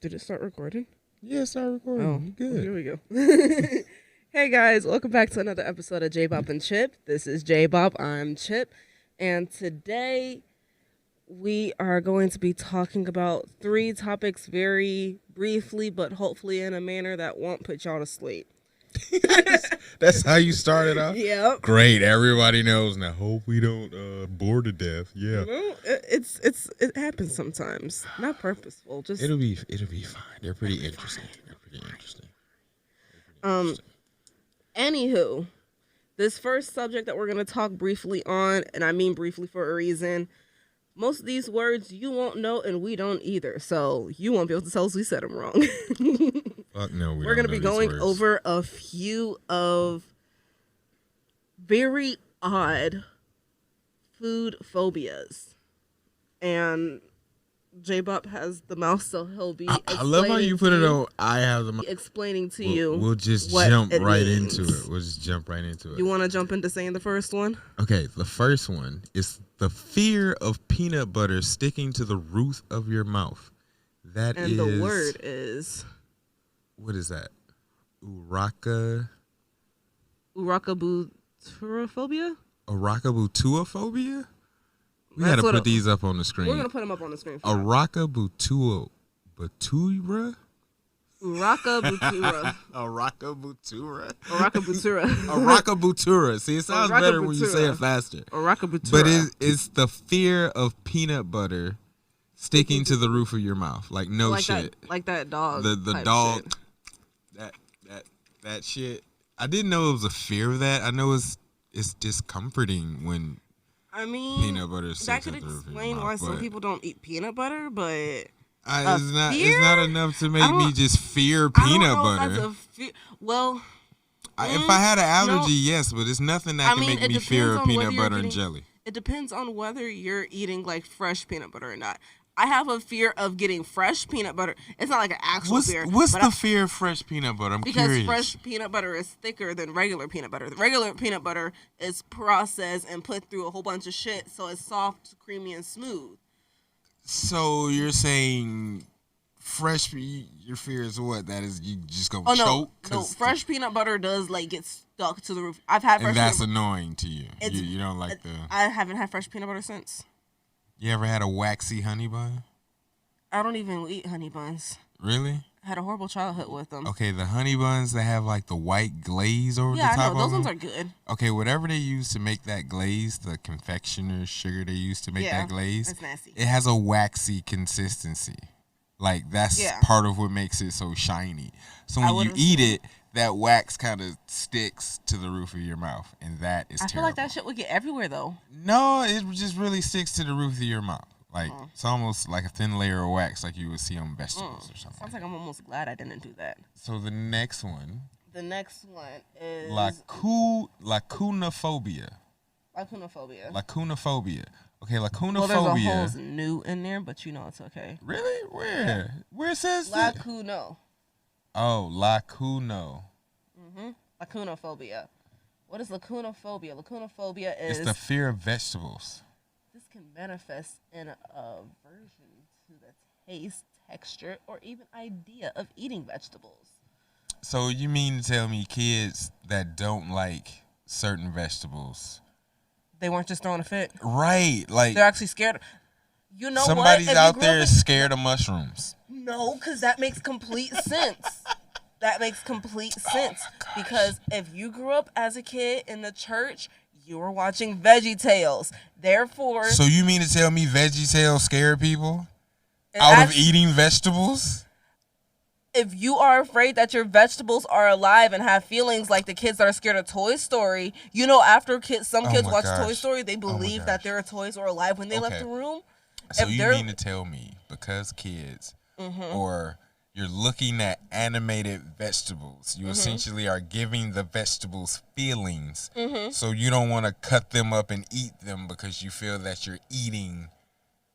Did it start recording? Yeah, start recording. Oh, You good. Here we go. Hey guys, welcome back to another episode of J Bop and Chip. This is J Bop. I'm Chip, and today we are going to be talking about 3 topics very briefly, but hopefully in a manner that won't put y'all to sleep. That's how you started off? Yep. Great. Everybody knows now. Hope we don't bore to death. Yeah. Well, it happens sometimes. Not purposeful. Just It'll be fine. They're pretty interesting. Anywho, this first subject that we're going to talk briefly on, and I mean briefly for a reason, most of these words you won't know and we don't either, so you won't be able to tell us we said them wrong. Fuck no, we're going to be going over a few of very odd food phobias. And J-Bop has the mouse, so he'll be I love how you put it on. I have the mouse. Explaining to you. We'll just jump right into it. We'll just jump right into it. You want to jump into saying the first one? Okay, the first one is the fear of peanut butter sticking to the roof of your mouth. And the word is... What is that? Urakabuturophobia? Urakabutuophobia? We got to put these up on the screen. We're going to put them up on the screen. Urakabutura? Urakabutura. Urakabutura. See, it sounds better when you say it faster. Urakabutura. But it's the fear of peanut butter sticking to the roof of your mouth. Like, no shit. Like that dog. The dog. Shit. That shit. I didn't know it was a fear of that. I know it's discomforting when peanut butter sticks to the roof of your mouth. That could explain why some people don't eat peanut butter, but... It's not enough to make me just fear peanut butter. Well... if I had an allergy, yes, but it's nothing that can make me fear of peanut butter and jelly. It depends on whether you're eating like fresh peanut butter or not. I have a fear of getting fresh peanut butter. It's not like an actual fear. What's the fear of fresh peanut butter? I'm curious. Because fresh peanut butter is thicker than regular peanut butter. The regular peanut butter is processed and put through a whole bunch of shit, so it's soft, creamy, and smooth. So you're saying fresh? Your fear is what? That is you just go choke? No, fresh peanut butter does like get stuck to the roof. I've had fresh. And that's annoying to you. You don't like the. I haven't had fresh peanut butter since. You ever had a waxy honey bun? I don't even eat honey buns. Really? I had a horrible childhood with them. Okay, the honey buns that have like the white glaze over the top of them. Yeah, I know. Those ones are good. Okay, whatever they use to make that glaze, the confectioner's sugar they use to make that glaze, it's nasty. It has a waxy consistency. Like, that's part of what makes it so shiny. So when you eat it, that wax kind of sticks to the roof of your mouth, and that is terrible. I feel like that shit would get everywhere, though. No, it just really sticks to the roof of your mouth. Like, it's almost like a thin layer of wax like you would see on vegetables or something. Sounds like I'm almost glad I didn't do that. So the next one. The next one is... Lacunophobia. Lacunophobia. Okay, lacunophobia. Well, there's a whole new in there, but you know it's okay. Really? Where? Yeah. Where it says Lacuno. Oh, lacuno. Lacunophobia. What is lacunophobia? Lacunophobia is... It's the fear of vegetables. This can manifest in aversion to the taste, texture, or even idea of eating vegetables. So you mean to tell me kids that don't like certain vegetables... They weren't just throwing a fit? Right. Like, they're actually scared. You know somebody's out there is scared of mushrooms. No, because that makes complete sense. That makes complete sense. Because if you grew up as a kid in the church, you were watching VeggieTales. Therefore... So you mean to tell me VeggieTales scare people out of eating vegetables? If you are afraid that your vegetables are alive and have feelings like the kids that are scared of Toy Story, you know, after some kids watch Toy Story, they believe that their toys are alive when they left the room. So you mean to tell me because kids or you're looking at animated vegetables, you essentially are giving the vegetables feelings, so you don't want to cut them up and eat them because you feel that you're eating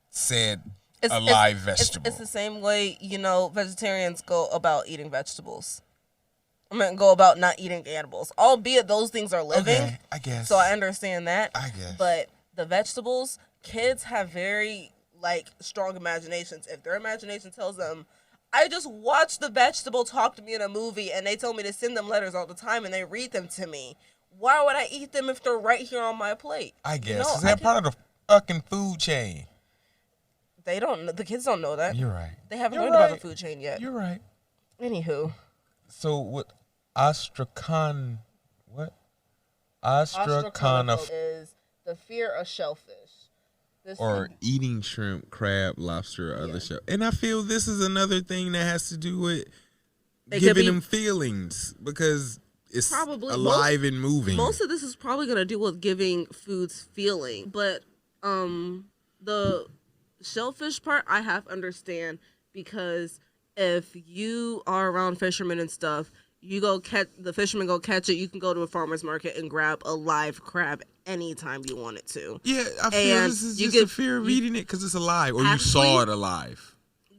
said live vegetable. It's the same way, you know, vegetarians go about eating vegetables. I mean, go about not eating animals. Albeit those things are living. Okay, I guess. So I understand that. I guess. But the vegetables, kids have very, like, strong imaginations. If their imagination tells them, I just watch the vegetable talk to me in a movie, and they told me to send them letters all the time, and they read them to me. Why would I eat them if they're right here on my plate? I guess. Is that part of the fucking food chain? They don't. The kids don't know that. You're right. They haven't learned about the food chain yet. You're right. Anywho. So what? Ostrakhan. What? Ostrakhan is the fear of shellfish. Or eating shrimp, crab, lobster, or other shell. And I feel this is another thing that has to do with giving them feelings because it's probably alive and moving. Most of this is probably going to do with giving foods feeling. But the shellfish part, I have to understand because if you are around fishermen and stuff, you go catch the fishermen go catch it. You can go to a farmer's market and grab a live crab anytime you want it to. Yeah, I feel this is just a fear of eating it because it's alive, or you saw it alive.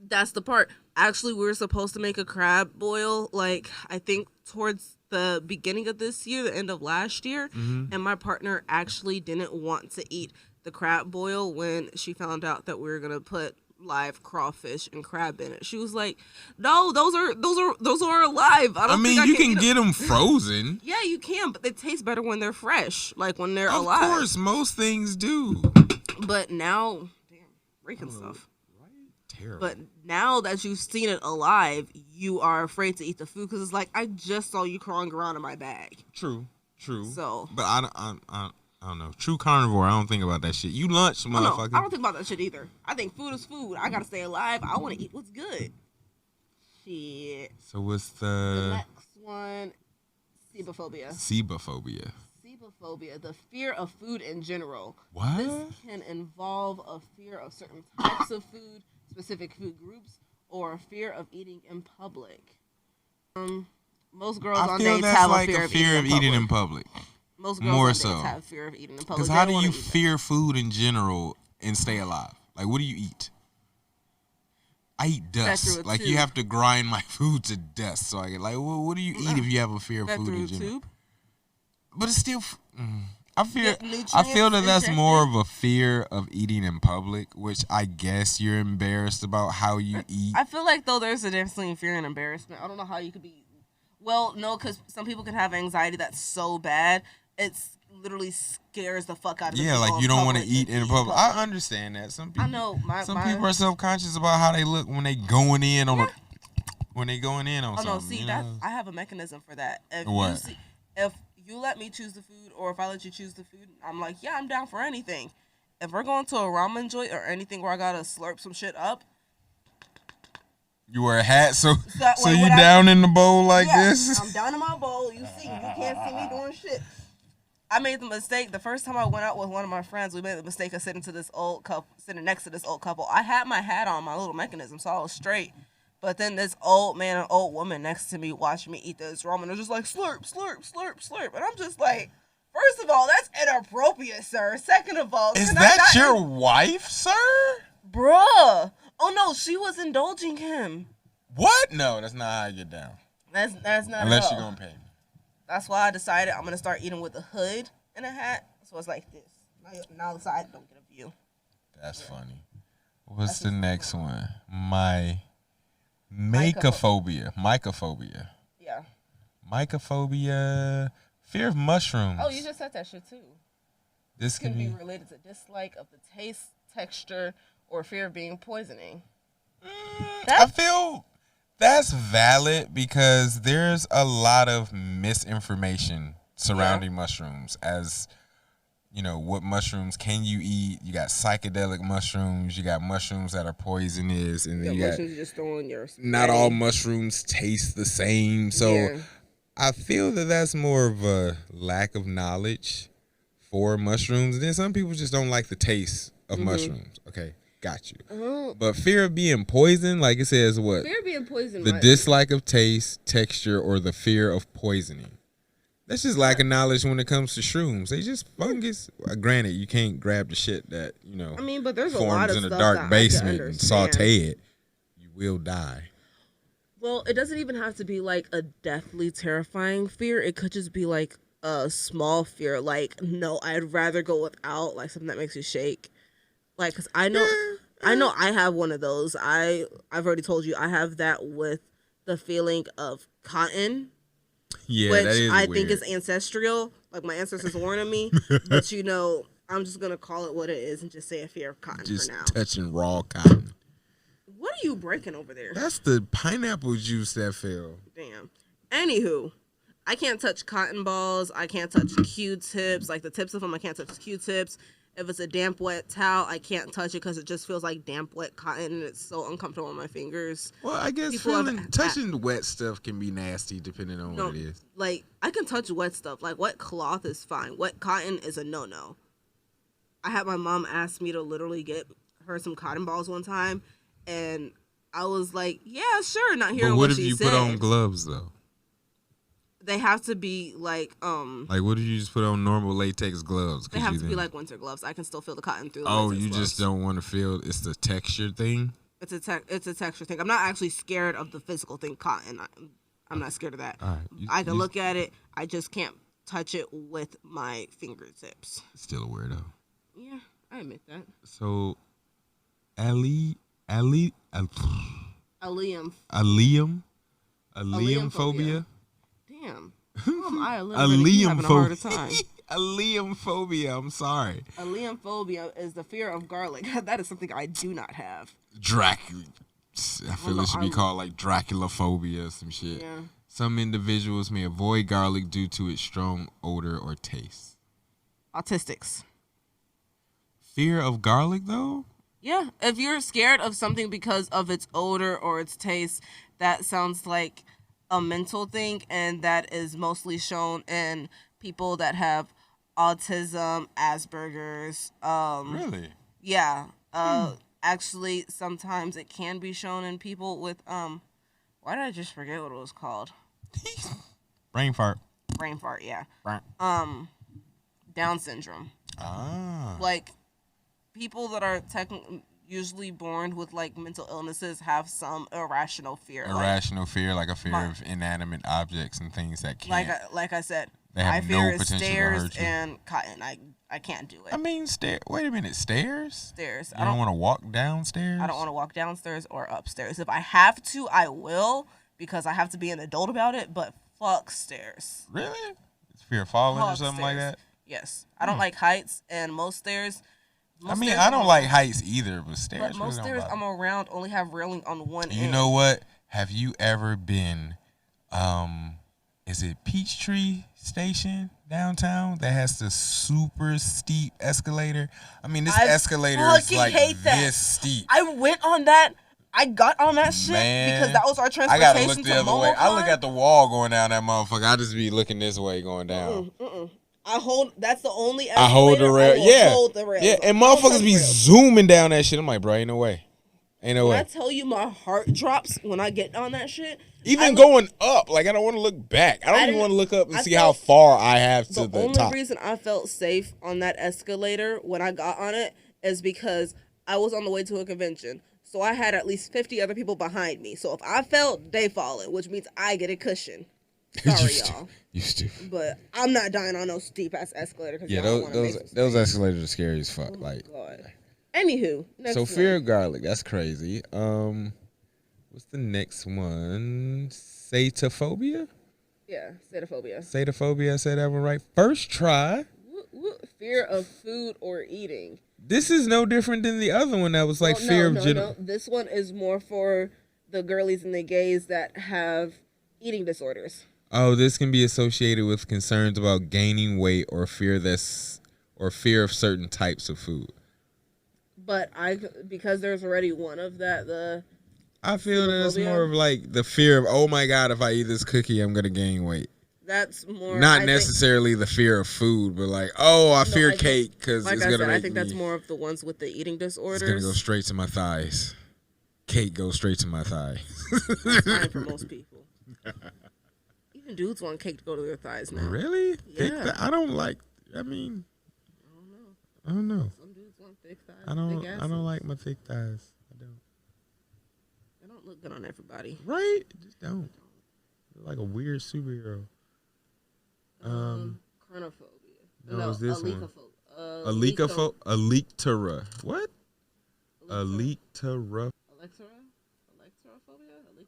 That's the part. Actually, we were supposed to make a crab boil, like I think towards the beginning of this year, the end of last year, and my partner actually didn't want to eat the crab boil when she found out that we were gonna put live crawfish and crab in it. She was like, "No, those are alive." I mean, you can get them frozen. Yeah, you can, but they taste better when they're fresh, like when they're alive. Of course, most things do. But now, damn, breaking stuff. Right? Terrible. But now that you've seen it alive, you are afraid to eat the food because it's like I just saw you crawling around in my bag. True. So, but I don't know. True carnivore, I don't think about that shit. You lunch, motherfucker. I don't think about that shit either. I think food is food. I gotta stay alive. I want to eat what's good. Shit. So what's the next one? Sebophobia. Sebophobia, the fear of food in general. What? This can involve a fear of certain types of food, specific food groups, or a fear of eating in public. Most girls on dates have a fear of eating in public. Most girls on dates have fear of eating in public. Because how do you fear food in general and stay alive? Like, what do you eat? I eat dust. Like, you have to grind my food to dust. So I get like, well, what do you eat if you have a fear of food in general? But it's still. I feel that that's more of a fear of eating in public, which I guess you're embarrassed about how you eat. I feel like though there's a difference between fear and embarrassment. I don't know how you could be. Well, no, because some people can have anxiety that's so bad. It's literally scares the fuck out of them. Yeah, like you don't want to eat in public. I understand that. Some people, I know. Some people are self-conscious about how they look when they going in on something. No, see that I have a mechanism for that. If you let me choose the food, or if I let you choose the food, I'm like, yeah, I'm down for anything. If we're going to a ramen joint or anything where I gotta slurp some shit up. You wear a hat, so you down in the bowl like this? I'm down in my bowl. You can't see me doing shit. I made the mistake the first time I went out with one of my friends. We made the mistake of sitting next to this old couple. I had my hat on, my little mechanism, so I was straight. But then this old man and old woman next to me watching me eat this ramen. They're just like slurp, slurp, slurp, slurp, and I'm just like, first of all, that's inappropriate, sir. Second of all, is that your wife, sir? Bruh. Oh no, she was indulging him. What? No, that's not how you get down. That's not. Unless you're gonna pay me. That's why I decided I'm gonna start eating with a hood and a hat, so it's like this. Now the side don't get a view. That's funny. What's the next one? Mycophobia. Yeah. Mycophobia. Fear of mushrooms. Oh, you just said that shit too. This can be related to dislike of the taste, texture, or fear of being poisoning. I feel that's valid because there's a lot of misinformation surrounding mushrooms. As you know, what mushrooms can you eat? You got psychedelic mushrooms. You got mushrooms that are poisonous, and then you got mushrooms just throwing your. Not all mushrooms taste the same, so I feel that that's more of a lack of knowledge for mushrooms. And then some people just don't like the taste of mushrooms. Okay. Got you. But fear of being poisoned, like it says what? Fear of being poisoned. The dislike of taste, texture, or the fear of poisoning. That's just lack of knowledge when it comes to shrooms. They just fungus. Granted, you can't grab the shit that, but there's a lot of in a dark basement and saute it. You will die. Well, it doesn't even have to be like a deathly terrifying fear. It could just be like a small fear. Like, no, I'd rather go without, like something that makes you shake. Like, cause I know I know I have one of those. I've already told you I have that with the feeling of cotton, Yeah, which that is I weird. think is ancestral. Like my ancestors warning me, but I'm just gonna call it what it is and just say a fear of cotton Just for now. touching raw cotton. What are you breaking over there? That's the pineapple juice that fell. Damn. Anywho, I can't touch cotton balls. I can't touch Q-tips. Like the tips of them, I can't touch Q-tips. If it's a damp, wet towel, I can't touch it because it just feels like damp, wet cotton, and it's so uncomfortable on my fingers. Well, I guess touching wet stuff can be nasty depending on what it is. Like, I can touch wet stuff. Like, wet cloth is fine. Wet cotton is a no-no. I had my mom ask me to literally get her some cotton balls one time, and I was like, yeah, sure, not hearing what she said. But what if you put on gloves, though? They have to be like Like, what if you just put on normal latex gloves? They have to be like winter gloves. I can still feel the cotton through the latex gloves. Just don't want to feel it's the texture thing? It's a texture thing. I'm not actually scared of the physical thing, cotton. I'm not scared of that. All right. I can look at it. I just can't touch it with my fingertips. Still a weirdo. Yeah, I admit that. So, Allium phobia. Damn. I literally having a harder time. Allium phobia. I'm sorry. Allium phobia is the fear of garlic. That is something I do not have. Dracula. I feel it should be called like Dracula phobia or some shit. Yeah. Some individuals may avoid garlic due to its strong odor or taste. Autistics. Fear of garlic, though? Yeah. If you're scared of something because of its odor or its taste, that sounds like a mental thing, and that is mostly shown in people that have autism, Asperger's. Really? Yeah. Actually, sometimes it can be shown in people with why did I just forget what it was called? Brain fart. Brain fart, yeah. Right. Down syndrome. Ah. Like people that are usually born with like mental illnesses have some irrational fear. Irrational fear, like a fear of inanimate objects and things that can't. Like I said, they have my fear no is potential stairs to hurt you. and cotton. I can't do it. I mean, wait a minute, stairs? Stairs. You don't want to walk downstairs? I don't want to walk downstairs or upstairs. If I have to, I will, because I have to be an adult about it, but fuck stairs. Really? It's fear of falling or something like that? Yes. I don't like heights, and most stairs... I don't like heights either, but stairs. But most stairs I'm around only have railing on one end. You know what? Have you ever been, is it Peachtree Station downtown that has the super steep escalator? I mean, this escalator is like this steep. I went on that. I got on that shit because that was our transportation. I gotta look the other way. I look at the wall going down that motherfucker. I just be looking this way going down. That's the only escalator. I hold the rail. Yeah. Hold the rail. Yeah, and motherfuckers be zooming down that shit. I'm like, bro, ain't no way. Ain't no way. I tell you, my heart drops when I get on that shit. Even going up, like I don't want to look back. I don't even want to look up and see how far I have to the top. The only reason I felt safe on that escalator when I got on it is because I was on the way to a convention. So I had at least 50 other people behind me. So if I fell, they falling, which means I get a cushion. Sorry, y'all. You stupid. But I'm not dying on no steep ass escalator. Yeah, those escalators are scary as fuck. Oh my God. Anywho, so fear of garlic. That's crazy. What's the next one? Satophobia? Yeah, satophobia. Satophobia. I said that one right. First try. Fear of food or eating. This is no different than the other one that was like fear of No. This one is more for the girlies and the gays that have eating disorders. Oh, this can be associated with concerns about gaining weight or fear of certain types of food. But because there's already one of that, I feel that it's more of like the fear of, oh my God, if I eat this cookie, I'm gonna gain weight. That's more not necessarily the fear of food, but like, I fear cake because it's gonna make I think that's more of the ones with the eating disorders. It's gonna go straight to my thighs. Cake goes straight to my thighs. That's fine for most people. Even dudes want cake to go to their thighs now. Really? Yeah. I don't like. I mean, I don't know. Some dudes want thick thighs. I don't like my thick thighs. I don't. They don't look good on everybody. Right? Just don't. You're like a weird superhero. Chronophobia. No, it's this one. Alectera. What? Electorophobia. Electorophobia?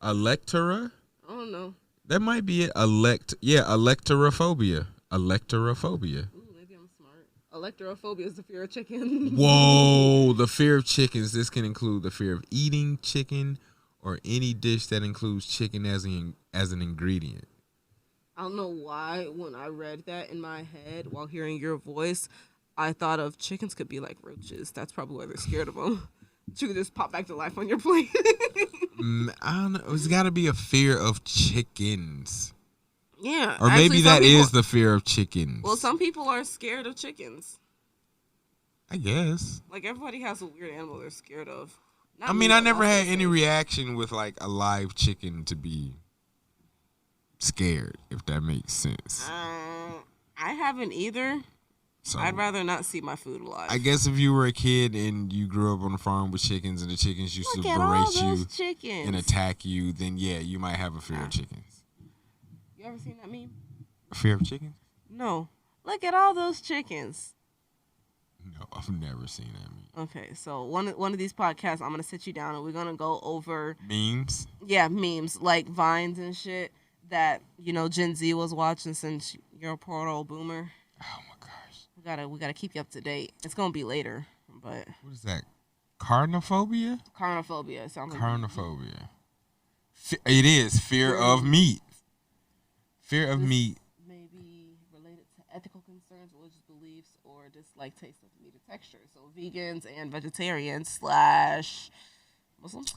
Electora? I don't know. That might be it. Electorophobia. Electorophobia. Ooh, maybe I'm smart. Electorophobia is the fear of chicken. Whoa, the fear of chickens. This can include the fear of eating chicken or any dish that includes chicken as an ingredient. I don't know why when I read that in my head while hearing your voice, I thought of chickens could be like roaches. That's probably why they're scared of them. You could just pop back to life on your plate. I don't know. It's got to be a fear of chickens. Yeah. Or maybe that is the fear of chickens. Well, some people are scared of chickens. I guess. Like, everybody has a weird animal they're scared of. I mean, I never had any reaction with, like, a live chicken to be scared, if that makes sense. I haven't either. So, I'd rather not see my food alive. I guess if you were a kid and you grew up on a farm with chickens and the chickens used to berate you and attack you, then yeah, you might have a fear of chickens. You ever seen that meme? A fear of chickens? No. Look at all those chickens. No, I've never seen that meme. Okay, so one of these podcasts, I'm going to sit you down and we're going to go over... Memes? Yeah, memes, like Vines and shit that, you know, Gen Z was watching since you're a poor old boomer. Oh, my gosh. We gotta keep you up to date. It's going to be later, but... What is that? Carnophobia? Carnophobia. Sounds like Carnophobia. It is fear of meat. Fear of meat. Maybe related to ethical concerns, religious beliefs, or dislike taste of meat or texture. So vegans and vegetarians / Muslims?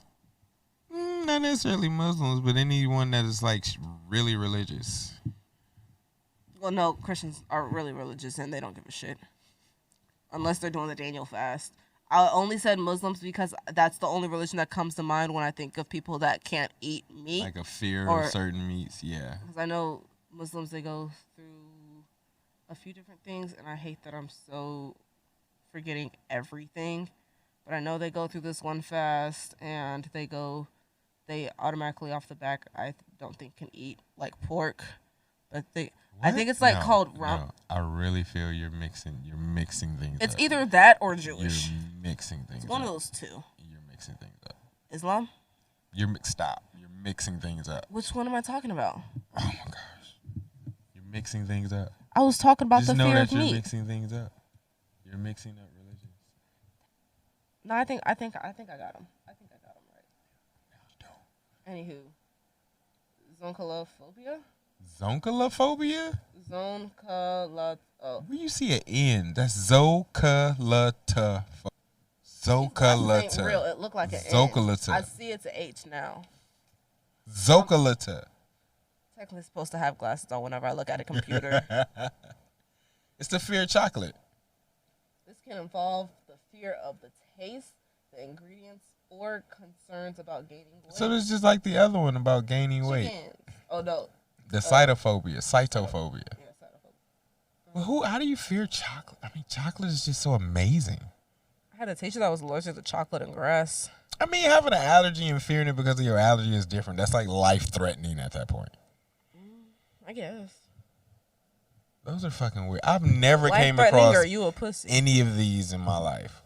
Not necessarily Muslims, but anyone that is like really religious. Well, no, Christians are really religious and they don't give a shit. Unless they're doing the Daniel fast. I only said Muslims because that's the only religion that comes to mind when I think of people that can't eat meat. Like a fear of certain meats, yeah. Because I know Muslims, they go through a few different things, and I hate that I'm so forgetting everything. But I know they go through this one fast, and they automatically off the back, I don't think can eat, like, pork. But I think it's called ram. No, I really feel you're mixing things up. It's either that or Jewish. You're mixing things up. It's one of those two. You're mixing things up. Islam? Stop. You're mixing things up. Which one am I talking about? Oh my gosh. You're mixing things up. I was talking about the fear of meat. Just know that you're mixing things up. You're mixing up religions. No, I think I got him. I think I got him right. No, you don't. Anywho. Zonkalophobia? Zonkalophobia? Oh. Where you see an N? That's Zokalata. Zokalata. Real. It looked like an Zokalata. N. I see it's an H now. Zokalata. Technically supposed to have glasses on whenever I look at a computer. It's the fear of chocolate. This can involve the fear of the taste, the ingredients, or concerns about gaining weight. So it's just like the other one about gaining weight. Oh, no. The cytophobia. Cytophobia. Yeah, cytophobia. Well, how do you fear chocolate? I mean, chocolate is just so amazing. I had a teacher that was allergic to chocolate and grass. I mean, having an allergy and fearing it because of your allergy is different. That's like life-threatening at that point. I guess. Those are fucking weird. I've never came across any of these in my life.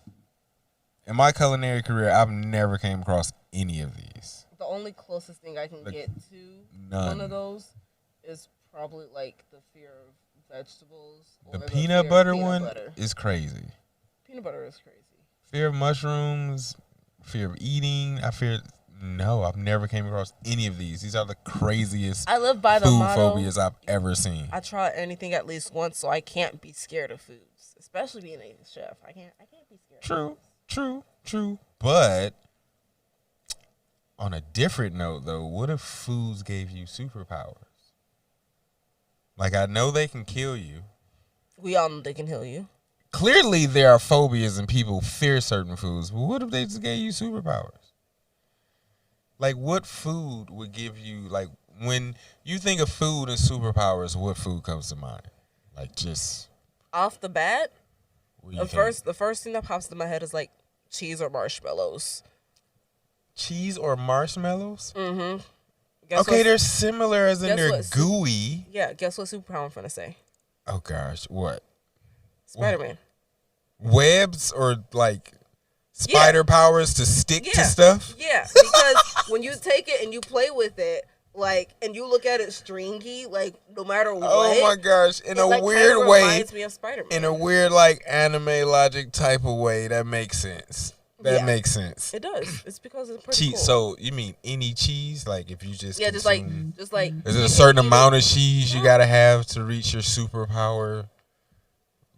In my culinary career, I've never came across any of these. The only closest thing I can get to one of those is probably like the fear of vegetables. The peanut butter one is crazy. Peanut butter is crazy. Fear of mushrooms, fear of eating. No, I've never came across any of these. These are the craziest I live by the food motto, phobias I've ever seen. I try anything at least once, so I can't be scared of foods, especially being a chef. I can't be scared. True. But on a different note, though, what if foods gave you superpowers? Like, I know they can kill you. We all know they can kill you. Clearly, there are phobias and people fear certain foods. But what if they just gave you superpowers? Like, what food would give you, like, when you think of food and superpowers, what food comes to mind? Like, just off the bat, the first thing that pops to my head is like cheese or marshmallows. Cheese or marshmallows? Mm-hmm. Okay, they're similar as in they're gooey. Yeah, guess what superpower I'm finna say? Oh gosh, what? Spider-Man. Webs or like spider powers to stick to stuff. Yeah, because when you take it and you play with it, like, and you look at it stringy, like, no matter what. Oh my gosh! In a weird way, reminds me of Spider-Man. In a weird, like, anime logic type of way, that makes sense. That makes sense. It does. It's because it's pretty cool. So you mean any cheese? Like if you just just like. Is there a certain amount of cheese you gotta have to reach your superpower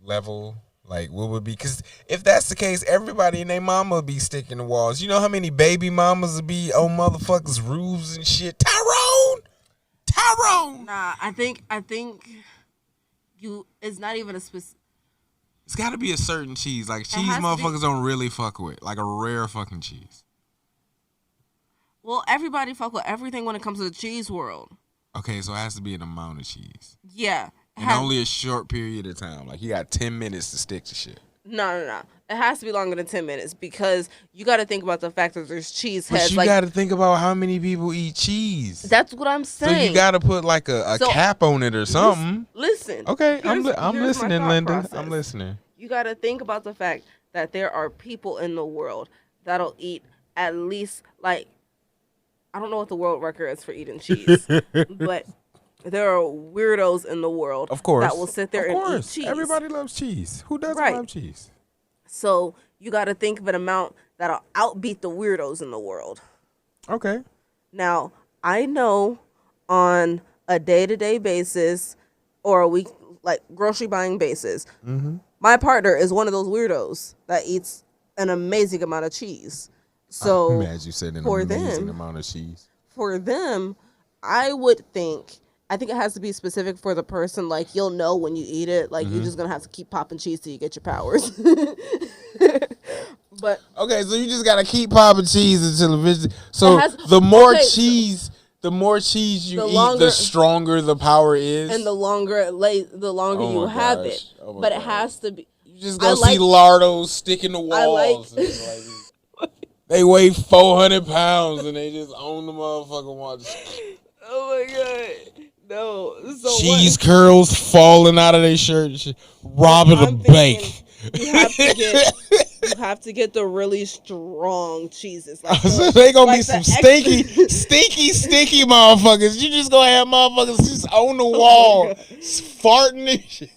level? Like what would be? Because if that's the case, everybody and their mama would be sticking to walls. You know how many baby mamas would be on motherfuckers' roofs and shit? Tyrone. Nah, I think you. It's not even a specific. It's got to be a certain cheese. Like, cheese motherfuckers don't really fuck with. Like, a rare fucking cheese. Well, everybody fuck with everything when it comes to the cheese world. Okay, so it has to be an amount of cheese. Yeah. And only a short period of time. Like, you got 10 minutes to stick to shit. No. It has to be longer than 10 minutes because you got to think about the fact that there's cheese heads. But you got to think about how many people eat cheese. That's what I'm saying. So you got to put like a cap on it or something. Listen. Okay, I'm listening, Linda. Process. I'm listening. You got to think about the fact that there are people in the world that'll eat at least, like, I don't know what the world record is for eating cheese, but there are weirdos in the world that will sit there and eat cheese. Everybody loves cheese. Who doesn't love cheese? So you got to think of an amount that'll outbeat the weirdos in the world. Okay. Now, I know on a day-to-day basis or a week, like grocery buying basis, my partner is one of those weirdos that eats an amazing amount of cheese. So I'm mad you said an amazing amount of cheese. For them, I think it has to be specific for the person. Like, you'll know when you eat it. Like, you're just going to have to keep popping cheese till you get your powers. But okay, so you just got to keep popping cheese until eventually. So the more cheese you eat, the stronger the power is. And the longer you have it. But it has to be. You just going to see lardos sticking to walls. They weigh 400 pounds and they just own the motherfucking watch. Oh my god. No. So cheese curls falling out of their shirt. Robbing the bank. You have to get the really strong cheeses. Like they gonna be some stinky motherfuckers. You just gonna have motherfuckers just on the wall, farting and shit.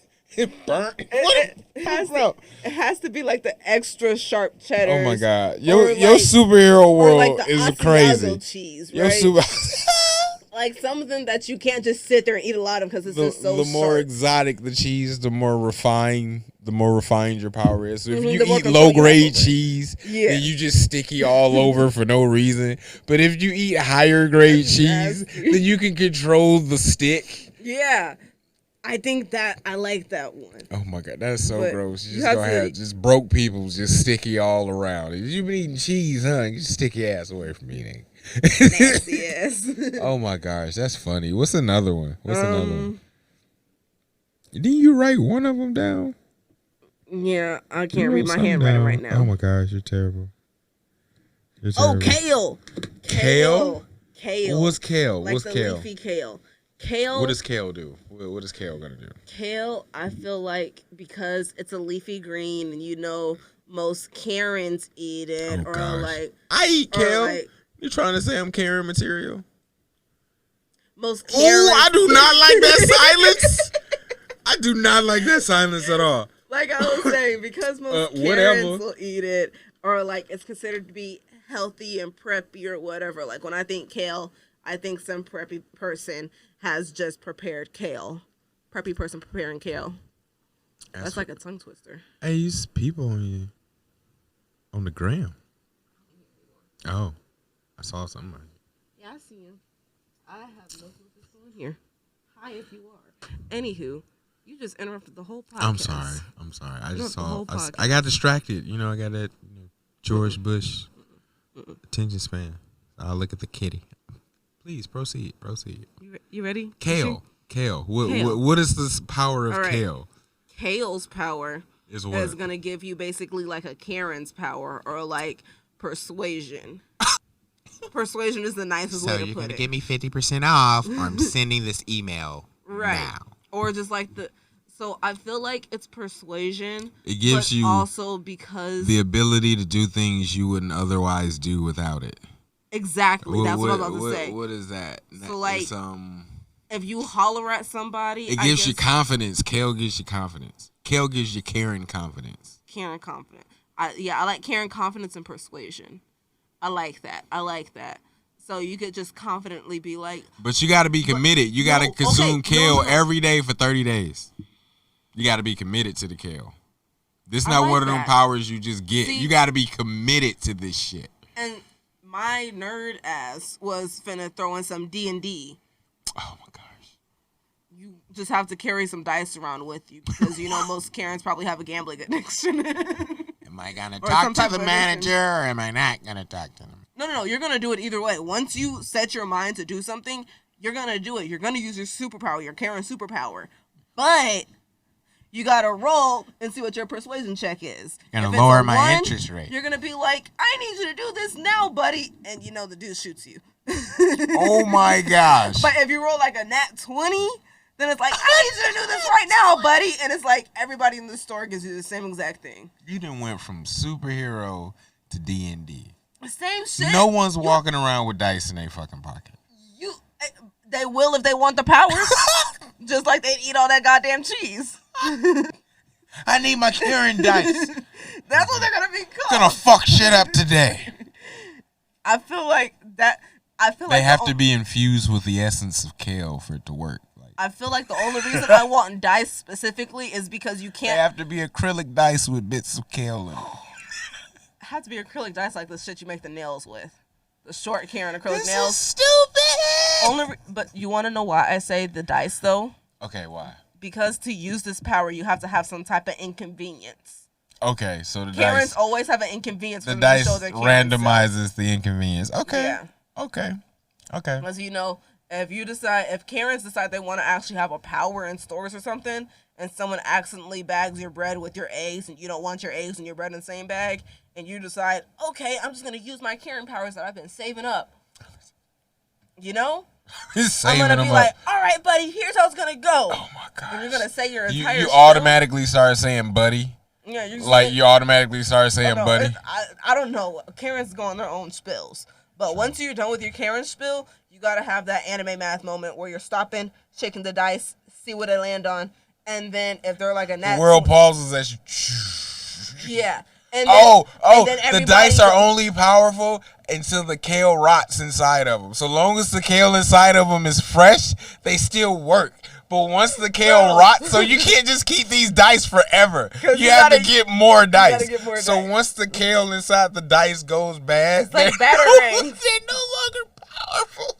Burnt. It has to be like the extra sharp cheddar. Oh my god, your superhero world like is crazy. Cheese, right? Like something that you can't just sit there and eat a lot of because it's just so. The more exotic the cheese, the more refined your power is. So if you eat low grade cheese, then you just sticky all over for no reason. But if you eat higher grade cheese, then you can control the stick. Yeah. I think that I like that one. Oh my god, that's so gross. You just gonna have just broke people just sticky all around. If you've been eating cheese, you just stick your ass away from eating. Nasty ass. Oh my gosh, that's funny. What's another one? Didn't you write one of them down? Yeah, I can't read my handwriting right now. Oh my gosh, you're terrible. Oh, kale. What's kale? Like the leafy kale. Kale. What does kale do? What is kale gonna do? Kale, I feel like because it's a leafy green, and most Karens eat it, I eat kale. You're trying to say I'm Karen material? Most Karens. Oh, I do not like that silence. I do not like that silence at all. Like I was saying, because most Karens will eat it, or like it's considered to be healthy and preppy or whatever. Like when I think kale, I think some preppy person has just prepared kale. Preppy person preparing kale. That's like a tongue twister. Hey, you see people on the gram. Oh, I saw something. Yeah, I see you. I have no clue what's going on here. Hi, if you are. Anywho, you just interrupted the whole podcast. I'm sorry. I just saw. I got distracted. I got that George Bush attention span. I'll look at the kitty. Please proceed. You ready? Kale. What is this power of kale? Kale's power is what? Is going to give you basically like a Karen's power or like persuasion. Persuasion is the nicest way to put it. So you're going to give me 50% off or I'm sending this email now. Or just like So I feel like it's persuasion. It gives you also because the ability to do things you wouldn't otherwise do without it. Exactly. That's what I'm about to say. What is that? So like, if you holler at somebody, it gives you confidence. Kale gives you confidence. Kale gives you Karen confidence. Karen confidence. I like Karen confidence and persuasion. I like that. So you could just confidently be like. But you got to be committed. You got to consume kale every day for 30 days. You got to be committed to the kale. This is not one of them powers you just get. See, you got to be committed to this shit. And my nerd ass was finna throw in some D&D. Oh my gosh. You just have to carry some dice around with you because most Karens probably have a gambling addiction. Am I gonna talk to the manager or am I not gonna talk to them? No. You're gonna do it either way. Once you set your mind to do something, you're gonna do it. You're gonna use your superpower, your Karen superpower. But you gotta roll and see what your persuasion check is. You're gonna lower my interest rate. You're gonna be like, I need you to do this now, buddy. And the dude shoots you. Oh my gosh. But if you roll like a nat 20, then it's like, I need you to do this right now, buddy. And it's like everybody in the store gives you the same exact thing. You done went from superhero to D&D. Same shit. No one's walking around with dice in their fucking pocket. They will if they want the powers. Just like they'd eat all that goddamn cheese. I need my Karen dice. That's what they're gonna be called. Gonna fuck shit up today. I feel like they have to be infused with the essence of kale for it to work. I feel like the only reason I want dice specifically is because you can't. They have to be acrylic dice with bits of kale in it. It has to be acrylic dice like the shit you make the nails with. The short Karen acrylic this nails. Is stupid. But you want to know why I say the dice though? Okay, why? Because to use this power, you have to have some type of inconvenience. Okay, so the Karens always have an inconvenience. The dice randomizes the inconvenience. Okay. Yeah. Okay. Because if Karens decide they want to actually have a power in stores or something, and someone accidentally bags your bread with your eggs, and you don't want your eggs and your bread in the same bag, and you decide, okay, I'm just gonna use my Karen powers that I've been saving up. I'm gonna be like, all right, buddy, here's how it's gonna go. Oh my god! And you're gonna say your entire. You automatically start saying, buddy. Yeah, you automatically start saying, buddy. I don't know. Karens go on their own spills. But once you're done with your Karen spill, you gotta have that anime math moment where you're stopping, shaking the dice, see what they land on, and then if they're like a nat, the world pauses as you. Yeah. And then the dice are only powerful until the kale rots inside of them. So long as the kale inside of them is fresh, they still work. But once the kale rots, so you can't just keep these dice forever. You have to get more dice. So once the kale inside the dice goes bad, it's like batarangs. They're no longer powerful.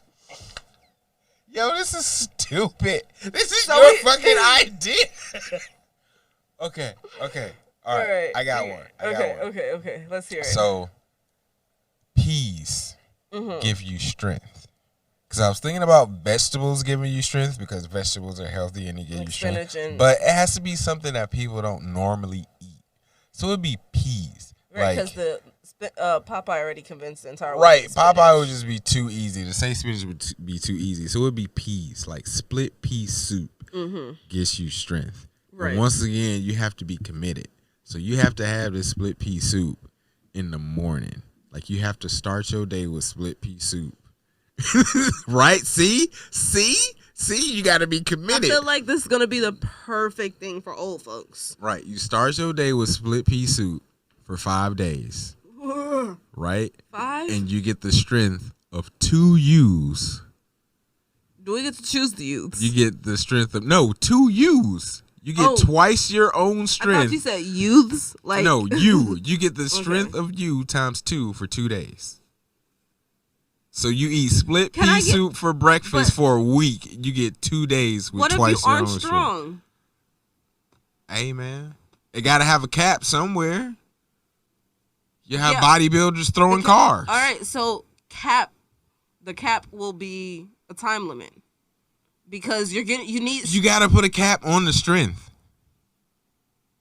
Yo, this is stupid. This is your fucking idea. Okay. All right. I got one. Okay. Let's hear it. So, peas give you strength. Because I was thinking about vegetables giving you strength because vegetables are healthy and they give you strength. But it has to be something that people don't normally eat. So it would be peas. Right, because the Popeye already convinced the entire world. Right, Popeye would just be too easy. To say spinach would be too easy. So it would be peas. Like split pea soup gets you strength. Right. But once again, you have to be committed. So you have to have this split pea soup in the morning. Like you have to start your day with split pea soup. Right? See, you got to be committed. I feel like this is going to be the perfect thing for old folks. Right. You start your day with split pea soup for 5 days. Right? 5? And you get the strength of 2 U's. Do we get to choose the youths? You get the strength of 2 U's. You get twice your own strength. I thought you said youths. Like no, you get the strength of you times 2 for 2 days. So you eat split pea soup for breakfast for a week. You get 2 days with twice your own strength. What if you aren't strong? Hey man, it got to have a cap somewhere. You have bodybuilders throwing cars. All right, so the cap will be a time limit because you got to put a cap on the strength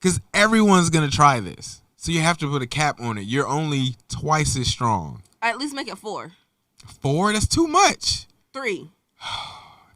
because everyone's gonna try this. So you have to put a cap on it. You're only twice as strong. At least make it 4. 4? That's too much. 3.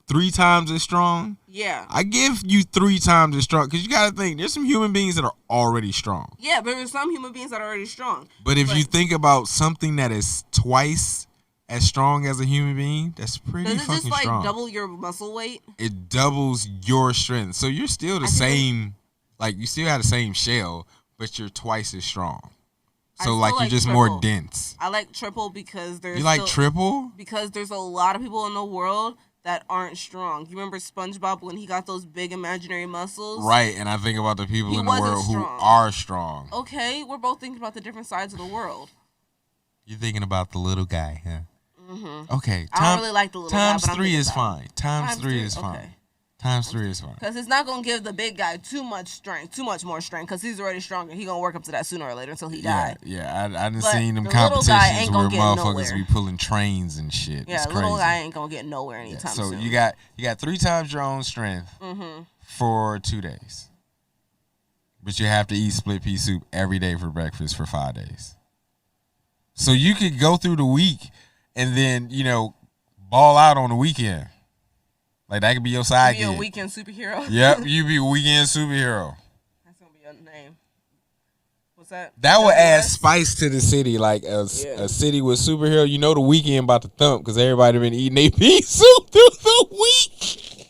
3 times as strong. Yeah. I give you 3 times as strong because you got to think there's some human beings that are already strong. Yeah, but there's some human beings that are already strong. But if you think about something that is twice as strong as a human being, that's pretty fucking strong. Does it just like double your muscle weight? It doubles your strength. So you're still the same, like you still have the same shell, but you're twice as strong. So like you're just triple. More dense. I like triple because there's triple? Because there's a lot of people in the world that aren't strong. You remember SpongeBob when he got those big imaginary muscles? Right, and I think about the people in the world who are strong. Okay, we're both thinking about the different sides of the world. You're thinking about the little guy, huh? Mm-hmm. Okay. I don't really like the little guy, but times 3 is fine. Times 3 is fine. Okay. Times 3 is fine. Because it's not going to give the big guy too much more strength, because he's already stronger. He's going to work up to that sooner or later until he dies. Yeah. I done seen them competitions where motherfuckers be pulling trains and shit. Yeah, it's the little crazy. guy ain't going to get nowhere anytime soon. So you got 3 times your own strength for 2 days. But you have to eat split pea soup every day for breakfast for 5 days. So you could go through the week and then, ball out on the weekend. Like, that could be your side gig. You be a weekend superhero? Yep, you be a weekend superhero. That's going to be your name. What's that? That would add spice to the city. Like, a city with superhero, the weekend about to thump because everybody been eating their pea soup through the week.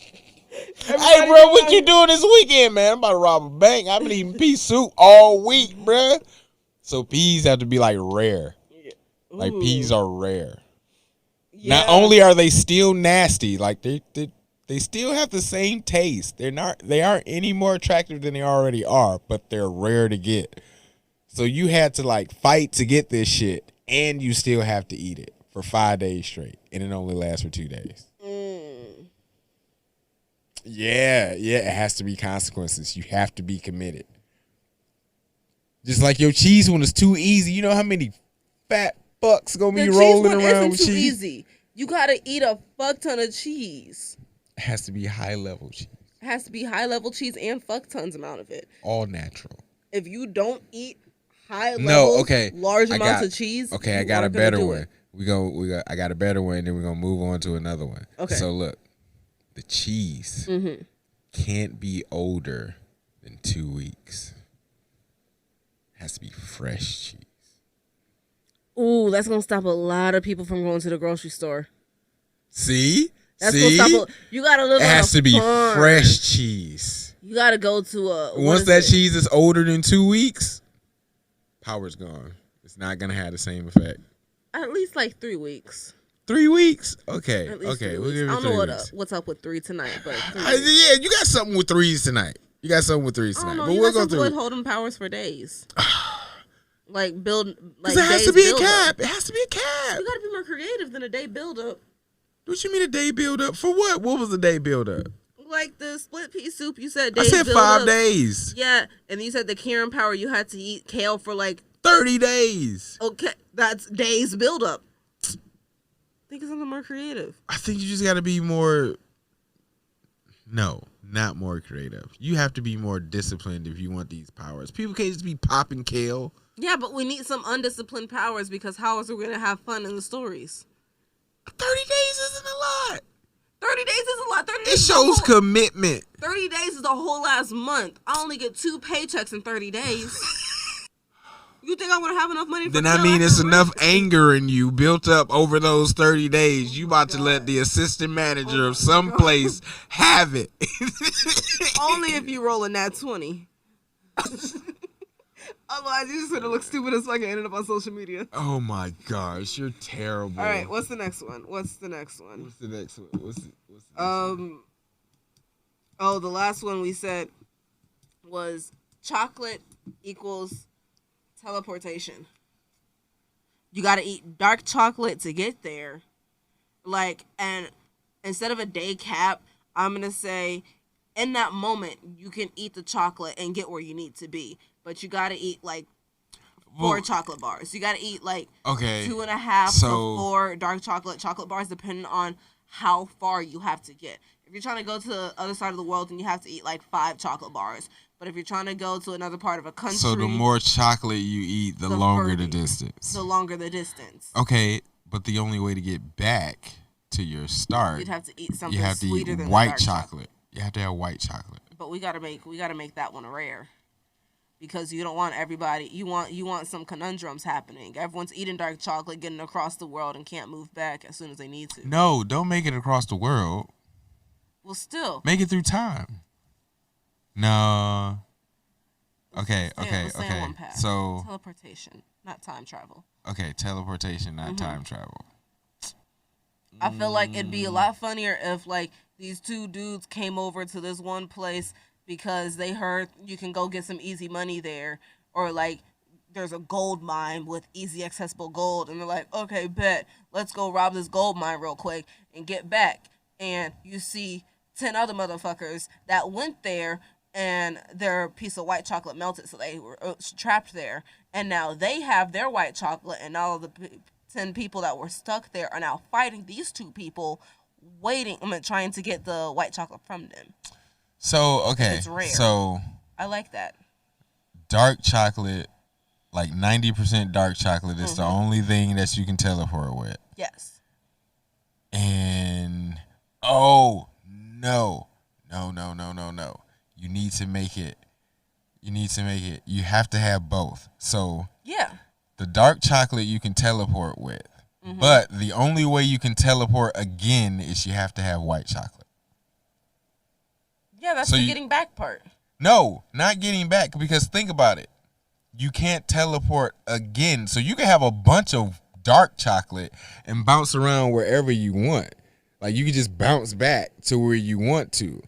Hey, bro, what you doing this weekend, man? I'm about to rob a bank. I've been eating pea soup all week, bro. So peas have to be, like, rare. Like, peas are rare. Yeah. Not only are they still nasty, like, they still have the same taste. They aren't any more attractive than they already are, but they're rare to get. So you had to like fight to get this shit, and you still have to eat it for 5 days straight, and it only lasts for 2 days. Yeah, it has to be consequences. You have to be committed. Just like your cheese one is too easy. You know how many fat fucks gonna be rolling around with cheese? Too easy. You gotta eat a fuck ton of cheese. It has to be high level cheese. It has to be high level cheese and fuck tons amount of it. All natural. If you don't eat high level, large amounts of cheese, okay, I got a better one. I got a better one, and then we're gonna move on to another one. Okay. So look, the cheese can't be older than 2 weeks. It has to be fresh cheese. Ooh, that's gonna stop a lot of people from going to the grocery store. See? That's gonna stop. You gotta look. It has to be fresh cheese. You gotta go to a. Once that cheese is older than 2 weeks, power's gone. It's not gonna have the same effect. At least like 3 weeks. 3 weeks? Okay. At least 3 we'll weeks. give it I 3 don't know weeks. what's up with 3 tonight, but yeah, you got something with 3s tonight. I don't know. But you we'll got some go good through. holding powers for days. Like build. Like it has to be a cap. Up. It has to be a cap. You gotta be more creative than a day build up. What you mean a day build up? For what? What was the day build up? Like the split pea soup, you said. I said 5 days. Yeah, and you said the Karen power, you had to eat kale for like 30 days. Okay, that's days build up. Think of something more creative. I think you just got to be more. No, not more creative. You have to be more disciplined if you want these powers. People can't just be popping kale. Yeah, but we need some undisciplined powers because how else are we gonna have fun in the stories? 30 days isn't a lot. 30 days is a lot. 30 days it shows commitment. 30 days is the whole last month. I only get 2 paychecks in 30 days. You think I'm going to have enough money for Then I mean it's enough anger in you built up over those 30 days. You about to let the assistant manager of some place have it. Only if you roll a nat 20. Otherwise, you just going to look stupid as fucking ended up on social media. Oh my gosh, you're terrible. All right, what's the next one? Oh, the last one we said was chocolate equals teleportation. You got to eat dark chocolate to get there. Like, and instead of a day cap, I'm going to say in that moment, you can eat the chocolate and get where you need to be. But you got to eat like 4 chocolate bars. You got to eat like 2.5 to 4 dark chocolate bars, depending on how far you have to get. If you're trying to go to the other side of the world, then you have to eat like 5 chocolate bars. But if you're trying to go to another part of a country... So the more chocolate you eat, the longer the distance. The longer the distance. Okay, but the only way to get back to your start, you'd have to eat something you have to sweeter eat than white dark chocolate. You have to have white chocolate. But we gotta make that one rare. Because you don't want everybody. You want some conundrums happening. Everyone's eating dark chocolate, getting across the world, and can't move back as soon as they need to. No, don't make it across the world. Well, still make it through time. No. Okay. So teleportation, not time travel. Okay, teleportation, not time travel. I feel like it'd be a lot funnier if like these two dudes came over to this one place because they heard you can go get some easy money there, or like there's a gold mine with easy accessible gold, and they're like, okay, bet, let's go rob this gold mine real quick and get back. And you see 10 other motherfuckers that went there, and their piece of white chocolate melted, so they were trapped there, and now they have their white chocolate, and all of the 10 people that were stuck there are now fighting these two people, trying to get the white chocolate from them. So, okay. It's rare. So I like that. Dark chocolate, like 90% dark chocolate, is the only thing that you can teleport with. Yes. And, no. You need to make it. You have to have both. So, yeah. The dark chocolate you can teleport with. But the only way you can teleport again is you have to have white chocolate. Yeah, that's the getting back part. No, not getting back, because think about it. You can't teleport again. So you can have a bunch of dark chocolate and bounce around wherever you want. Like you can just bounce back to where you want to.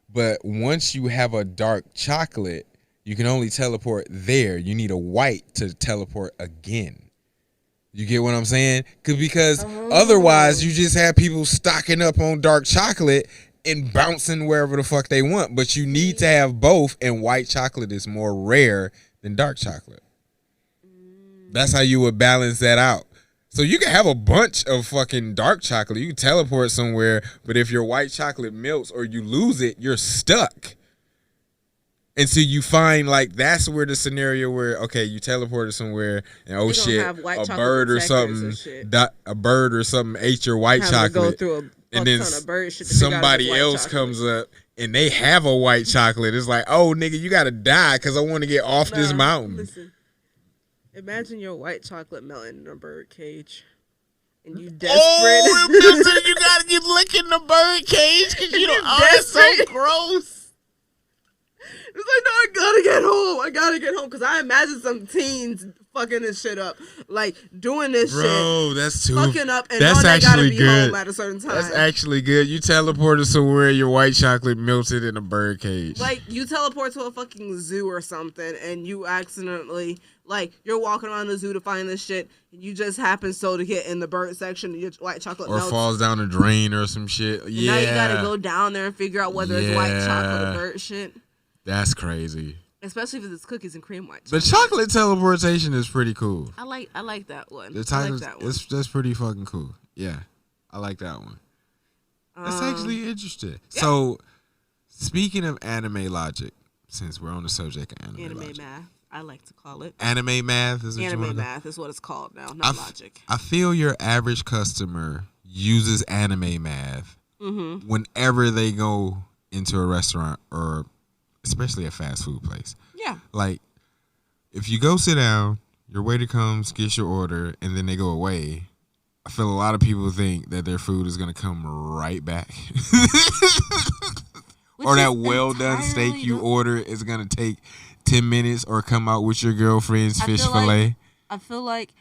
But once you have a dark chocolate, you can only teleport there. You need a white to teleport again. You get what I'm saying? Because otherwise you just have people stocking up on dark chocolate and bouncing wherever the fuck they want. But you need to have both, and white chocolate is more rare than dark chocolate. That's how you would balance that out. So you can have a bunch of fucking dark chocolate. You can teleport somewhere, but if your white chocolate melts or you lose it, you're stuck. And so you find, like, that's where the scenario where, okay, you teleported somewhere and oh shit, a bird or something ate your white chocolate. Go through and then somebody else comes up and they have a white chocolate. It's like, oh nigga, you gotta die because I want to get off this mountain. Listen, imagine your white chocolate melting in a bird cage. And you desperate. Oh, you licking the bird cage because you don't. Oh, it's so gross. It's like, no, I gotta get home. Because I imagine some teens fucking this shit up. Like, doing this shit. Bro, that's too. Fucking up and knowing they gotta be home at a certain time. That's actually good. You teleported somewhere, your white chocolate melted in a bird cage. Like, you teleport to a fucking zoo or something, and you accidentally, like, you're walking around the zoo to find this shit, and you just happen to get in the bird section, and your white chocolate melts. Or falls down a drain or some shit. And now you gotta go down there and figure out whether it's white chocolate or bird shit. That's crazy. Especially if it's cookies and cream white chocolate. The chocolate teleportation is pretty cool. I like that one. That's pretty fucking cool. Yeah. I like that one. That's actually interesting. Yeah. So, speaking of anime logic, since we're on the subject of anime logic, math, I like to call it. Anime math is what anime math is what it's called now, not logic. I feel your average customer uses anime math whenever they go into a restaurant or especially a fast food place. Yeah. Like, if you go sit down, your waiter comes, gets your order, and then they go away, I feel a lot of people think that their food is going to come right back. Or that well-done steak you order is going to take 10 minutes or come out with your girlfriend's fish fillet. I feel like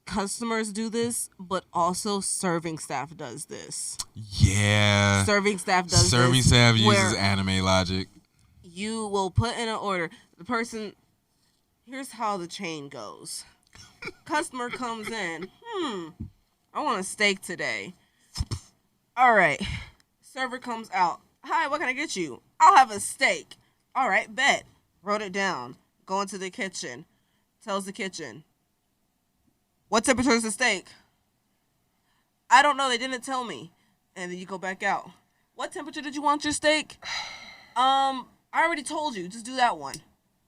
customers do this, but also serving staff does this. Yeah. Serving staff uses anime logic. You will put in an order. The person, here's how the chain goes. Customer comes in. I want a steak today. All right. Server comes out. Hi, what can I get you? I'll have a steak. All right, bet. Wrote it down. Go into the kitchen. Tells the kitchen. What temperature is the steak? I don't know. They didn't tell me. And then you go back out. What temperature did you want your steak? I already told you. Just do that one.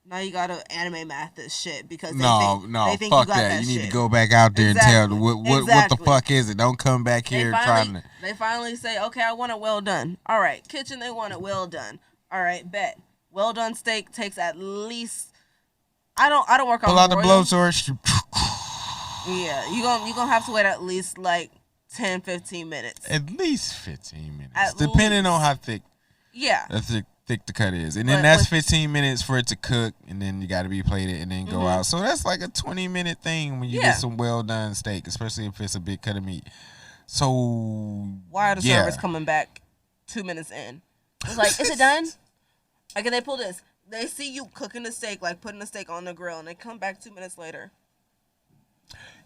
Now you gotta anime math this shit because No, they think fuck you got that. You shit. need to go back out there and tell what the fuck is it. Don't come back here trying to. They finally say, okay, I want it well done. All right, kitchen, they want it well done. All right, bet. Well done steak takes at least. I don't work on. Pull out the blowtorch. Yeah, you gonna have to wait at least like 10, 15 minutes. At least 15 minutes, depending on how thick. Yeah. Thick the cut is, and then that's 15 minutes for it to cook, and then you got to be plated and then go out. So that's like a 20-minute thing when you get some well done steak, especially if it's a big cut of meat. So why are the servers coming back 2 minutes in? It's like, is it done? Like, they pull this. They see you cooking the steak, like putting the steak on the grill, and they come back 2 minutes later.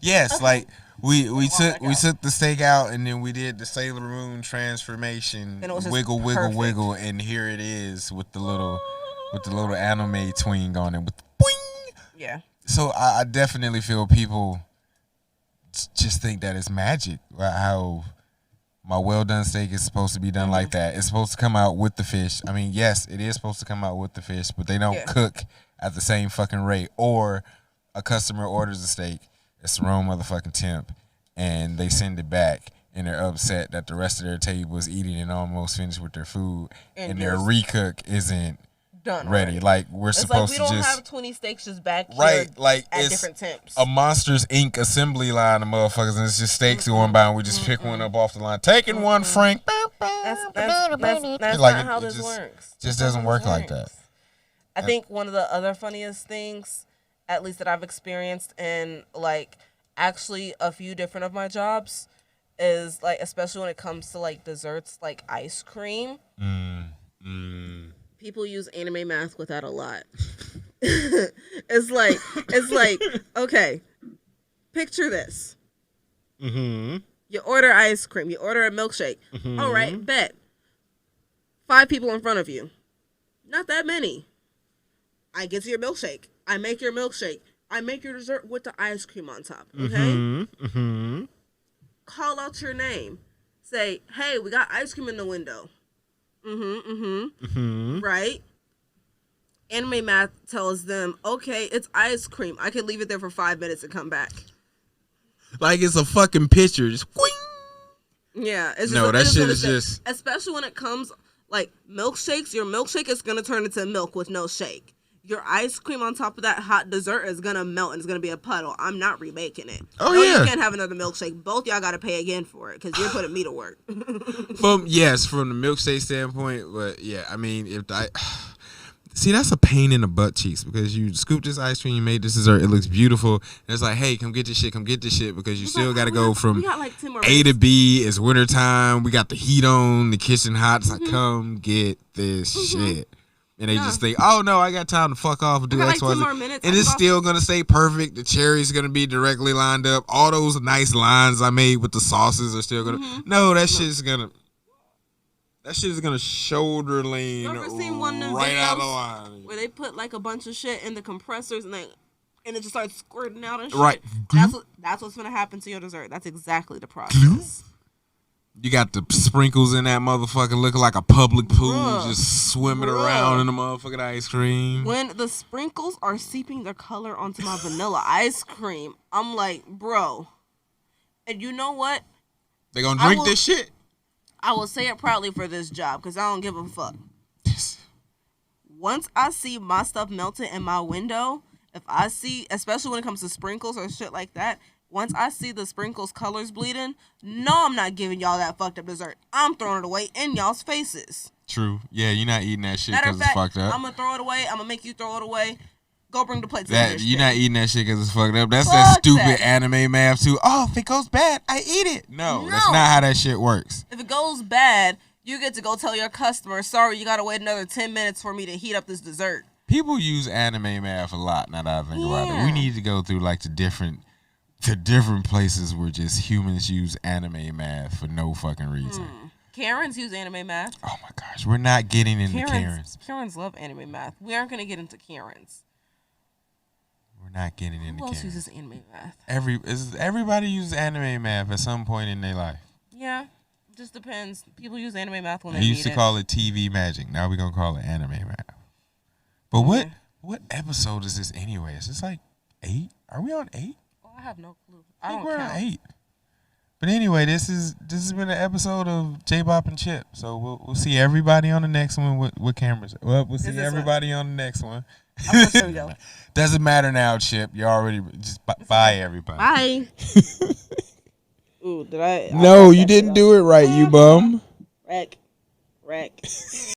Yes, okay. Like we took the steak out, and then we did the Sailor Moon transformation, wiggle, and here it is with the little anime twing on it with the boing. Yeah. So I definitely feel people just think that it's magic. How my well done steak is supposed to be done like that. It's supposed to come out with the fish. I mean, yes, it is supposed to come out with the fish, but they don't cook at the same fucking rate. Or a customer orders a steak. It's the wrong motherfucking temp, and they send it back, and they're upset that the rest of their table is eating and almost finished with their food, and their recook isn't done ready. Like we're supposed to just. We don't have 20 steaks just back here like at different temps. A Monsters Inc. assembly line of motherfuckers, and it's just steaks going by, and we just pick one up off the line, taking one, Frank. That's not how this works. Just doesn't work like that. I think one of the other funniest things, at least that I've experienced in like actually a few different of my jobs, is like, especially when it comes to like desserts like ice cream. People use anime math with that a lot. It's like okay, picture this. You order ice cream, you order a milkshake. All right, bet. 5 people in front of you. Not that many. I get to your milkshake. I make your milkshake. I make your dessert with the ice cream on top. Okay? Call out your name. Say, hey, we got ice cream in the window. Right? Anime math tells them, okay, it's ice cream. I can leave it there for 5 minutes and come back. Like it's a fucking picture. Just quing. Yeah. It's just, no, that shit is just. Especially when it comes, like, milkshakes. Your milkshake is going to turn into milk with no shake. Your ice cream on top of that hot dessert is going to melt and it's going to be a puddle. I'm not remaking it. Oh, no, yeah. You can't have another milkshake. Both y'all got to pay again for it because you're putting me to work. From the milkshake standpoint. But, yeah, I mean, see, that's a pain in the butt cheeks because you scoop this ice cream, you made this dessert, it looks beautiful. And it's like, hey, come get this shit because you still got to go from like A to B. It's wintertime. We got the heat on, the kitchen hot. It's like, come get this shit. And they just think, oh, no, I got time to fuck off and do X, Y, Z. And it's still going to stay perfect. The cherry's going to be directly lined up. All those nice lines I made with the sauces are still going to. No, that shit's going to. That shit's going to shoulder lean right out of the line. Where they put like a bunch of shit in the compressors and it just starts squirting out and shit. Right. That's what's going to happen to your dessert. That's exactly the process. You got the sprinkles in that motherfucker looking like a public pool, just swimming around in the motherfucking ice cream. When the sprinkles are seeping their color onto my vanilla ice cream, I'm like, bro. And you know what? They gonna drink this shit? I will say it proudly for this job because I don't give a fuck. Once I see my stuff melted in my window, if I see, especially when it comes to sprinkles or shit like that, once I see the sprinkles colors bleeding, no, I'm not giving y'all that fucked up dessert. I'm throwing it away in y'all's faces. True. Yeah, you're not eating that shit because it's fucked up. I'm going to throw it away. I'm going to make you throw it away. Go bring the plates. You're not eating that shit because it's fucked up. That's that stupid anime math too. Oh, if it goes bad, I eat it. No, that's not how that shit works. If it goes bad, you get to go tell your customer, sorry, you got to wait another 10 minutes for me to heat up this dessert. People use anime math a lot now that I think about it. We need to go through like the different places where just humans use anime math for no fucking reason. Karens use anime math. Oh my gosh, we're not getting into Karens. Karens love anime math. We aren't going to get into Karens. We're not getting into Karens. Who else uses anime math? Everybody uses anime math at some point in their life. Yeah, just depends. People use anime math when they used to call it TV magic. Now we're going to call it anime math. But What episode is this anyway? Is this like 8? Are we on 8? Oh, I have no clue. I I think don't we're count. on 8. But anyway, this has been an episode of J Bop and Chip. So we'll see everybody on the next one with cameras. Well, we'll see everybody on the next one. I'm gonna go. Doesn't matter now, Chip. You already just bye everybody. Bye. Ooh, did I? No, you didn't do it right, you bum. Wreck.